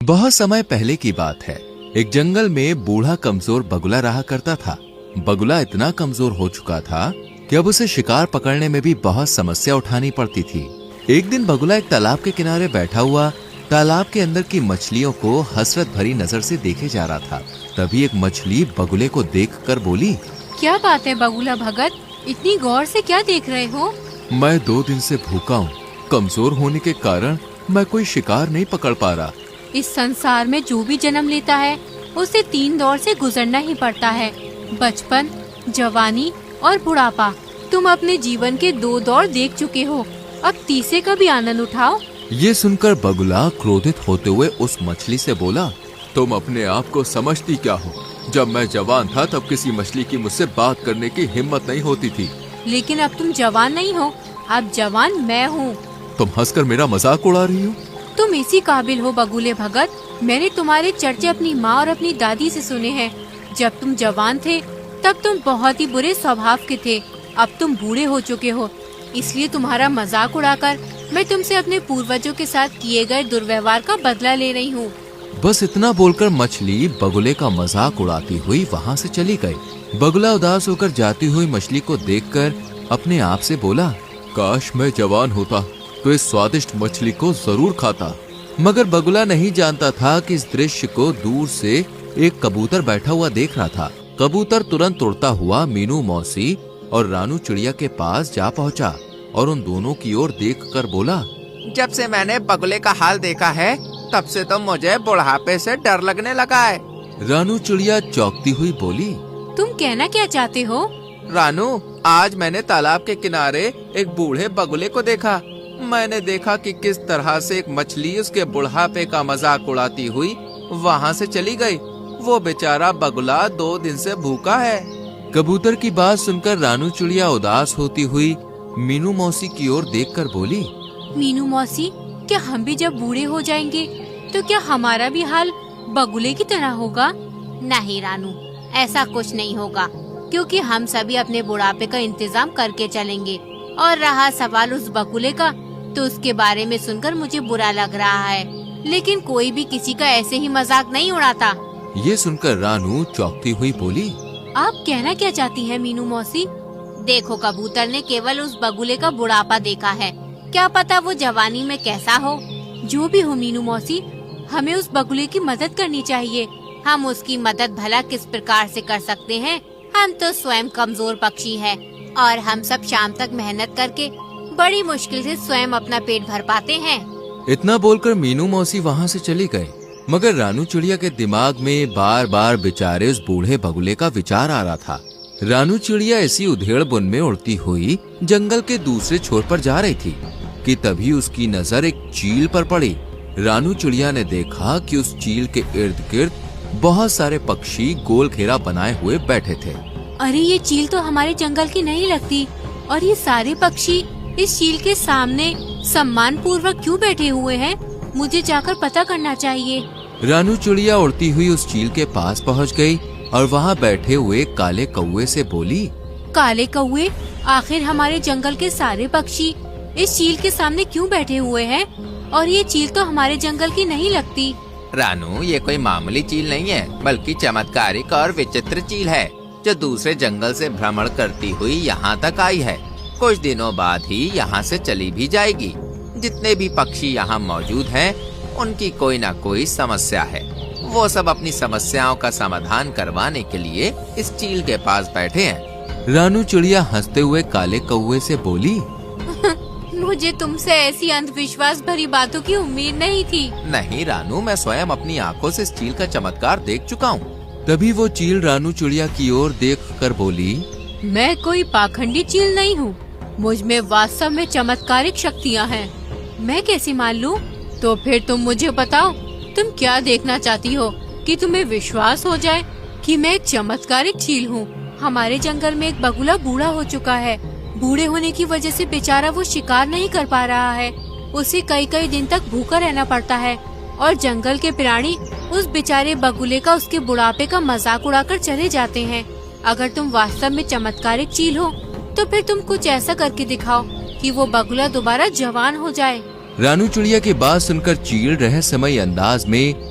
बहुत समय पहले की बात है। एक जंगल में बूढ़ा कमजोर बगुला रहा करता था। बगुला इतना कमजोर हो चुका था कि अब उसे शिकार पकड़ने में भी बहुत समस्या उठानी पड़ती थी। एक दिन बगुला एक तालाब के किनारे बैठा हुआ तालाब के अंदर की मछलियों को हसरत भरी नजर से देखे जा रहा था। तभी एक मछली बगुले को देखकर बोली, क्या बात है बगुला भगत, इतनी गौर से क्या देख रहे हो? मैं 2 दिन से भूखा हूँ। कमजोर होने के कारण मैं कोई शिकार नहीं पकड़ पा रहा। इस संसार में जो भी जन्म लेता है उसे 3 दौर से गुजरना ही पड़ता है, बचपन, जवानी और बुढ़ापा। तुम अपने जीवन के 2 दौर देख चुके हो, अब तीसरे का भी आनंद उठाओ। ये सुनकर बगुला क्रोधित होते हुए उस मछली से बोला, तुम अपने आप को समझती क्या हो? जब मैं जवान था तब किसी मछली की मुझसे बात करने की हिम्मत नहीं होती थी। लेकिन अब तुम जवान नहीं हो, अब जवान मैं हूँ। तुम हंसकर मेरा मजाक उड़ा रही हो। तुम इसी काबिल हो बगुले भगत। मैंने तुम्हारे चर्चे अपनी माँ और अपनी दादी से सुने हैं। जब तुम जवान थे तब तुम बहुत ही बुरे स्वभाव के थे। अब तुम बूढ़े हो चुके हो, इसलिए तुम्हारा मजाक उड़ाकर मैं तुमसे अपने पूर्वजों के साथ किए गए दुर्व्यवहार का बदला ले रही हूँ। बस इतना बोलकर मछली बगुले का मजाक उड़ाती हुई वहाँ से चली गई। बगुला उदास होकर जाती हुई मछली को देखकर अपने आप से बोला, काश मैं जवान होता तो इस स्वादिष्ट मछली को जरूर खाता। मगर बगुला नहीं जानता था कि इस दृश्य को दूर से एक कबूतर बैठा हुआ देख रहा था। कबूतर तुरंत उड़ता हुआ मीनू मौसी और रानू चिड़िया के पास जा पहुंचा और उन दोनों की ओर देखकर बोला, जब से मैंने बगुले का हाल देखा है तब से तो मुझे बुढ़ापे से डर लगने लगा है। रानू चिड़िया चौंकती हुई बोली, तुम कहना क्या चाहते हो? रानू, आज मैंने तालाब के किनारे एक बूढ़े बगुले को देखा। मैंने देखा कि किस तरह से एक मछली उसके बुढ़ापे का मजाक उड़ाती हुई वहाँ से चली गई। वो बेचारा बगुला 2 दिन से भूखा है। कबूतर की बात सुनकर रानू चिड़िया उदास होती हुई मीनू मौसी की ओर देखकर बोली, मीनू मौसी, क्या हम भी जब बूढ़े हो जाएंगे तो क्या हमारा भी हाल बगुले की तरह होगा? नहीं रानू, ऐसा कुछ नहीं होगा, क्योंकि हम सभी अपने बुढ़ापे का इंतजाम करके चलेंगे। और रहा सवाल उस बगुले का, तो उसके बारे में सुनकर मुझे बुरा लग रहा है, लेकिन कोई भी किसी का ऐसे ही मजाक नहीं उड़ाता। ये सुनकर रानू चौंकती हुई बोली, आप कहना क्या चाहती हैं मीनू मौसी? देखो, कबूतर ने केवल उस बगुले का बुढ़ापा देखा है, क्या पता वो जवानी में कैसा हो। जो भी हो मीनू मौसी, हमें उस बगुले की मदद करनी चाहिए। हम उसकी मदद भला किस प्रकार से कर सकते हैं? हम तो स्वयं कमजोर पक्षी हैं और हम सब शाम तक मेहनत करके बड़ी मुश्किल से स्वयं अपना पेट भर पाते हैं। इतना बोलकर मीनू मौसी वहाँ से चली गई। मगर रानू चिड़िया के दिमाग में बार बार बेचारे उस बूढ़े बगुले का विचार आ रहा था। रानू चिड़िया इसी उधेड़ बुन में उड़ती हुई जंगल के दूसरे छोर पर जा रही थी कि तभी उसकी नजर एक चील पर पड़ी। रानू चिड़िया ने देखा कि उस चील के इर्द गिर्द बहुत सारे पक्षी गोल घेरा बनाए हुए बैठे थे। अरे ये चील तो हमारे जंगल की नहीं लगती, और ये सारे पक्षी इस चील के सामने सम्मान पूर्वक क्यों बैठे हुए हैं? मुझे जाकर पता करना चाहिए। रानू चिड़िया उड़ती हुई उस चील के पास पहुंच गई और वहां बैठे हुए काले कौवे से बोली, काले कौवे, आखिर हमारे जंगल के सारे पक्षी इस चील के सामने क्यों बैठे हुए हैं? और ये चील तो हमारे जंगल की नहीं लगती। रानू, ये कोई मामूली चील नहीं है, बल्कि चमत्कारिक और विचित्र चील है, जो दूसरे जंगल से भ्रमण करती हुई यहाँ तक आई है। कुछ दिनों बाद ही यहाँ से चली भी जाएगी। जितने भी पक्षी यहाँ मौजूद हैं, उनकी कोई ना कोई समस्या है। वो सब अपनी समस्याओं का समाधान करवाने के लिए इस चील के पास बैठे हैं। रानू चिड़िया हंसते हुए काले कौवे से बोली, मुझे तुमसे ऐसी अंधविश्वास भरी बातों की उम्मीद नहीं थी। नहीं रानू, मैं स्वयं अपनी आंखों से इस चील का चमत्कार देख चुका हूँ। तभी वो चील रानू चिड़िया की ओर देखकर बोली, मैं कोई पाखंडी चील नहीं हूँ, मुझ में वास्तव में चमत्कारिक शक्तियाँ हैं। मैं कैसे मान लूँ? तो फिर तुम मुझे बताओ, तुम क्या देखना चाहती हो कि तुम्हें विश्वास हो जाए कि मैं एक चमत्कारिक चील हूँ? हमारे जंगल में एक बगुला बूढ़ा हो चुका है। बूढ़े होने की वजह से बेचारा वो शिकार नहीं कर पा रहा है। उसे कई कई दिन तक भूखा रहना पड़ता है और जंगल के प्राणी उस बेचारे बगुले का उसके बुढ़ापे का मजाक उड़ाकर चले जाते हैं। अगर तुम वास्तव में चमत्कारिक चील हो तो फिर तुम कुछ ऐसा करके दिखाओ कि वो बगुला दोबारा जवान हो जाए। रानू चिड़िया की बात सुनकर चील रहस्यमयी अंदाज में